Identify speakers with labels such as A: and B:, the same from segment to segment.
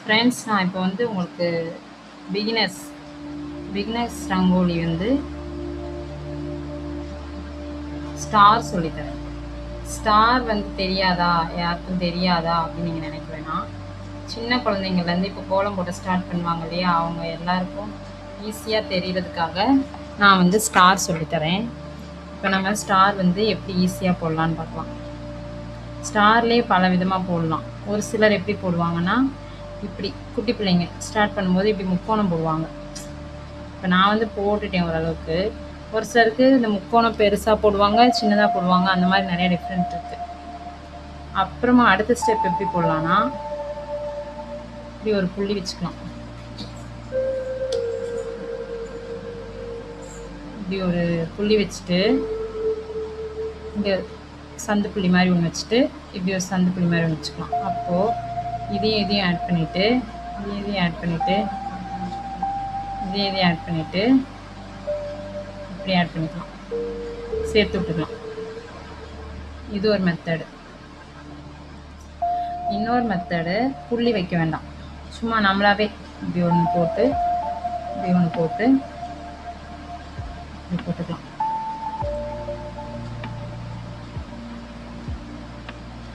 A: Friends, நான் இப்போ வந்து உங்களுக்கு பிகினர்ஸ் ரங்கோலி வந்து ஸ்டார் சொல்லித்தரேன். ஸ்டார் வந்து தெரியாதா, யாருக்கும் தெரியாதா அப்படின்னு நீங்கள் நினைக்க வேணாம். சின்ன குழந்தைங்கள்லேருந்து இப்போ கோலம் போட ஸ்டார்ட் பண்ணுவாங்க இல்லையா, அவங்க எல்லாருக்கும் ஈஸியாக தெரியறதுக்காக நான் வந்து ஸ்டார் சொல்லித்தரேன். இப்போ நம்ம ஸ்டார் வந்து எப்படி ஈஸியாக போடலான்னு பார்க்கலாம். ஸ்டார்லேயே பல விதமாக போடலாம். ஒரு சிலர் எப்படி போடுவாங்கன்னா, இப்படி குட்டி பிள்ளைங்க ஸ்டார்ட் பண்ணும்போது இப்படி முக்கோணம் போடுவாங்க. இப்போ நான் வந்து போட்டுட்டேன் ஓரளவுக்கு. ஒரு சிலருக்கு இந்த முக்கோணம் பெருசாக போடுவாங்க, சின்னதாக போடுவாங்க, அந்த மாதிரி நிறைய டிஃப்ரெண்ட் இருக்குது. அப்புறமா அடுத்த ஸ்டெப் எப்படி போடலான்னா, இப்படி ஒரு புள்ளி வச்சுக்கலாம். இப்படி ஒரு புள்ளி வச்சுட்டு இங்கே சந்து புள்ளி மாதிரி ஒன்று வச்சுட்டு இப்படி ஒரு சந்து புள்ளி மாதிரி ஒன்று வச்சுக்கலாம். அப்போது இதையும் ஆட் பண்ணிவிட்டு இதையும் ஆட் பண்ணிவிட்டு இதையும் ஆட் பண்ணிவிட்டு இப்படி ஆட் பண்ணிக்கலாம், சேர்த்து விட்டுக்கலாம். இது ஒரு மெத்தடு. இன்னொரு மெத்தடு, புள்ளி வைக்க வேண்டாம், சும்மா நம்மளாவே இப்படி ஒன்று போட்டு இப்படி ஒன்று போட்டு இப்படி போட்டுக்கலாம்.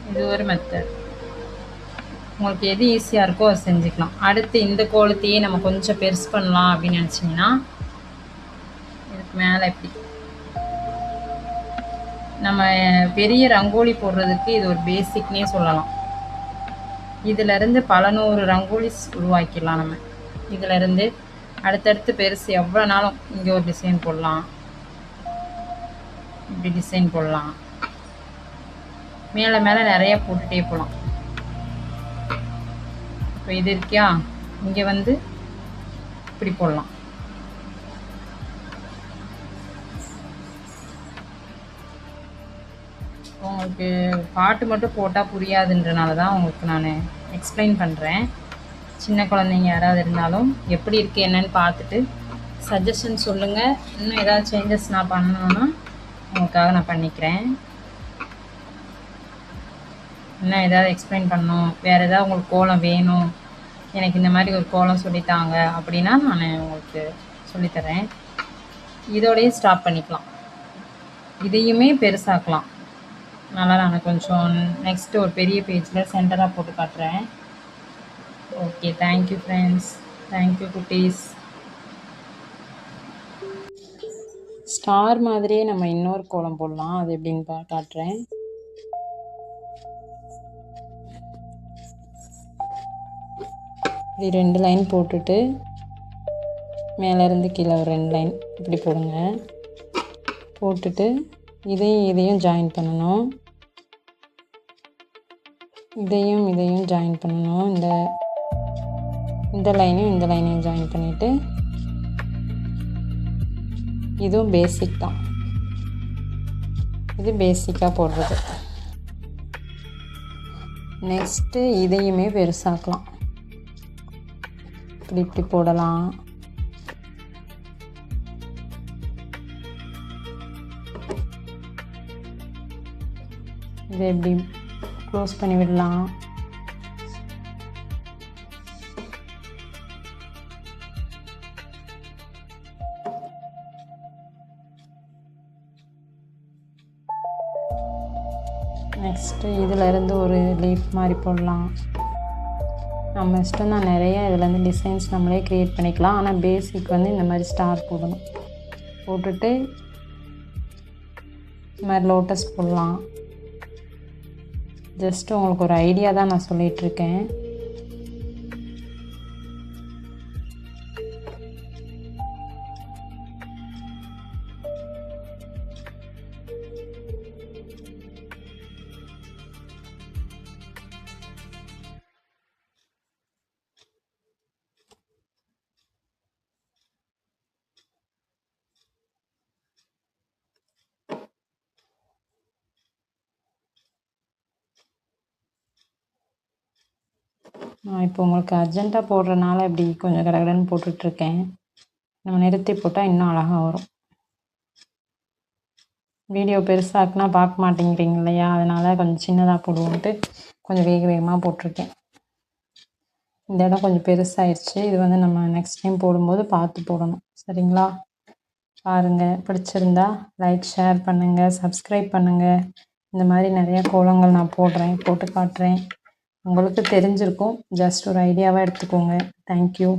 A: இது ஒரு மெத்தட். உங்களுக்கு எது ஈஸியாக இருக்கோ அதை செஞ்சுக்கலாம். அடுத்து இந்த கோலத்தையே நம்ம கொஞ்சம் பெருசு பண்ணலாம் அப்படின்னு நினச்சிங்கன்னா, இதுக்கு மேலே இப்படி நம்ம பெரிய ரங்கோலி போடுறதுக்கு இது ஒரு பேசிக்னே சொல்லலாம். இதிலேருந்து பல நூறு ரங்கோலிஸ் உருவாக்கிடலாம். நம்ம இதிலேருந்து அடுத்தடுத்து பெருசு எவ்வளோ நாளும் இங்கே ஒரு டிசைன் போடலாம், இப்படி டிசைன் போடலாம், மேலே மேலே நிறைய போட்டுகிட்டே போகலாம். இப்போ இது இருக்கியா, இங்கே வந்து இப்படி போடலாம். உங்களுக்கு பாட்டு மட்டும் போட்டால் புரியாதுன்றனால தான் உங்களுக்கு நான் எக்ஸ்பிளைன் பண்ணுறேன். சின்ன குழந்தைங்க யாராவது இருந்தாலும் எப்படி இருக்குது என்னன்னு பார்த்துட்டு சஜஷன் சொல்லுங்கள். இன்னும் ஏதாவது சேஞ்சஸ் நான் பண்ணணுன்னா உங்களுக்காக நான் பண்ணிக்கிறேன். இன்னும் ஏதாவது எக்ஸ்பிளைன் பண்ணணும், வேறு ஏதாவது உங்களுக்கு கோலம் வேணும், எனக்கு இந்த மாதிரி ஒரு கோலம் சொல்லித்தாங்க அப்படின்னா நான் உங்களுக்கு சொல்லித்தரேன். இதோடையே ஸ்டாப் பண்ணிக்கலாம். இதையுமே பெருசாக்கலாம். நல்லா நான் கொஞ்சம் நெக்ஸ்ட்டு ஒரு பெரிய பேஜில் சென்டராக போட்டு காட்டுறேன். ஓகே, தேங்க்யூ ஃப்ரெண்ட்ஸ், தேங்க்யூ குட்டீஸ். ஸ்டார் மாதிரியே நம்ம இன்னொரு கோலம் போடலாம், அது எப்படின்னு காட்டுறேன். இது 2 லைன் போட்டுட்டு மேலேருந்து கீழே ஒரு 2 லைன் இப்படி போடுங்க. போட்டுட்டு இதையும் ஜாயின் பண்ணணும், இதையும் ஜாயின் பண்ணணும். இந்த லைனையும் ஜாயின் பண்ணிவிட்டு, இதுவும் பேசிக் தான், இது பேசிக்காக போடுறது. நெக்ஸ்ட்டு இதையுமே பெருசாக்கலாம். இப்படி போடலாம். இதை எப்படி க்ளோஸ் பண்ணி விடலாம். நெக்ஸ்ட்டு இதிலேருந்து ஒரு லீஃப் மாதிரி போடலாம். நம்ம இஷ்டம் தான், நிறைய இதுலேருந்து டிசைன்ஸ் நம்மளே க்ரியேட் பண்ணிக்கலாம். ஆனால் பேசிக் வந்து இந்த மாதிரி ஸ்டார் போடணும். போட்டுட்டு இந்த மாதிரி லோட்டஸ் போடலாம். ஜஸ்ட்டு உங்களுக்கு ஒரு ஐடியா தான் நான் சொல்லிகிட்ருக்கேன். நான் இப்போ உங்களுக்கு அர்ஜெண்ட்டாக போடுறனால இப்படி கொஞ்சம் கடகடன்னு போட்டுட்ருக்கேன். நம்ம நிறுத்தி போட்டால் இன்னும் அழகாக வரும். வீடியோ பெருசாக்குனா பார்க்க மாட்டேங்கிறீங்க இல்லையா, அதனால் கொஞ்சம் சின்னதாக போடுவோன்ட்டு கொஞ்சம் வேகமாக போட்டிருக்கேன். இந்த இடம் கொஞ்சம் பெருசாயிடுச்சு. இது வந்து நம்ம நெக்ஸ்ட் டைம் போடும்போது பார்த்து போடணும். சரிங்களா? பாருங்கள். பிடிச்சிருந்தா லைக், ஷேர் பண்ணுங்கள், சப்ஸ்கிரைப் பண்ணுங்கள். இந்த மாதிரி நிறைய கோலங்கள் நான் போட்டு காட்டுறேன். உங்களுக்கு தெரிஞ்சிருக்கும். ஜஸ்ட் ஒரு ஐடியாவாக எடுத்துக்கோங்க. தேங்க்யூ.